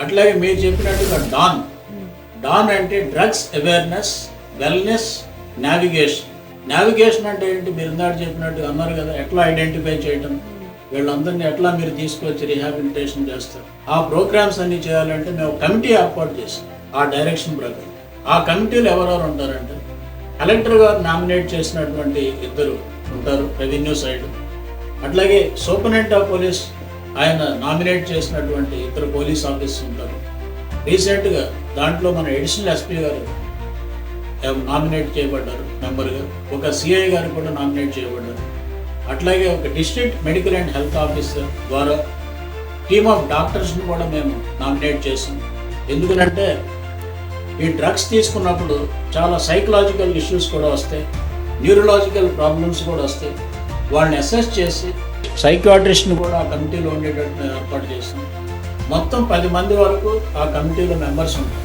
అట్లాగే మీరు చెప్పినట్టుగా డాన్ డాన్ అంటే డ్రగ్స్ అవేర్నెస్, వెల్నెస్, నావిగేషన్ అంటే ఏంటి? మీరు ఇందాక చెప్పినట్టు అన్నారు కదా, ఎట్లా ఐడెంటిఫై చేయటం, వీళ్ళందరినీ ఎట్లా మీరు తీసుకొచ్చి రీహాబిలిటేషన్ చేస్తారు. ఆ ప్రోగ్రామ్స్ అన్ని చేయాలంటే మేము కమిటీ ఏర్పాటు చేసాం ఆ డైరెక్షన్ ప్రకారం. ఆ కమిటీలు ఎవరెవరు ఉంటారంటే కలెక్టర్ గారు నామినేట్ చేసినటువంటి ఇద్దరు ఉంటారు రెవెన్యూ సైడ్, అట్లాగే సూపరింటెండెంట్ ఆఫ్ పోలీస్ ఆయన నామినేట్ చేసినటువంటి ఇద్దరు పోలీస్ ఆఫీసర్స్ ఉంటారు. రీసెంట్గా దాంట్లో మన అడిషనల్ ఎస్పీ గారు నామినేట్ చేయబడ్డారు మెంబర్గా, ఒక సిఐ గారు కూడా నామినేట్ చేయబడ్డారు. అట్లాగే ఒక district medical and health officer ద్వారా టీమ్ ఆఫ్ డాక్టర్స్ని కూడా మేము నామినేట్ చేసాం. ఎందుకంటే ఈ డ్రగ్స్ తీసుకున్నప్పుడు చాలా సైకలాజికల్ ఇష్యూస్ కూడా వస్తాయి, న్యూరలాజికల్ ప్రాబ్లమ్స్ కూడా వస్తాయి. వాళ్ళని అసెస్ చేసి సైకియాట్రిస్ట్ని కూడా ఆ కమిటీలో ఉండేటట్టు మేము ఏర్పాటు చేసాం. మొత్తం 10 మంది వరకు ఆ కమిటీలో మెంబర్స్ ఉంటారు.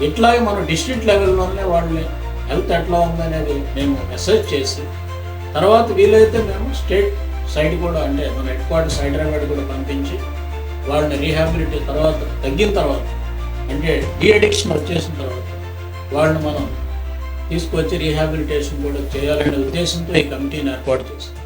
ఇట్లాగే మనం డిస్ట్రిక్ట్ లెవెల్లోనే వాళ్ళని హెల్త్ ఎట్లా ఉందనేది మేము అసెస్ చేసి తర్వాత వీలైతే మేము స్టేట్ సైడ్ కూడా, అంటే మన హెడ్ క్వార్టర్స్ హైదరాబాద్ కూడా పంపించి వాళ్ళని రీహాబిలిటీ తర్వాత తగ్గిన తర్వాత, అంటే డీఅడిక్షన్ వచ్చేసిన తర్వాత వాళ్ళని మనం తీసుకొచ్చి రీహాబిలిటేషన్ కూడా చేయాలనే ఉద్దేశంతో ఈ కమిటీని ఏర్పాటు చేస్తాం.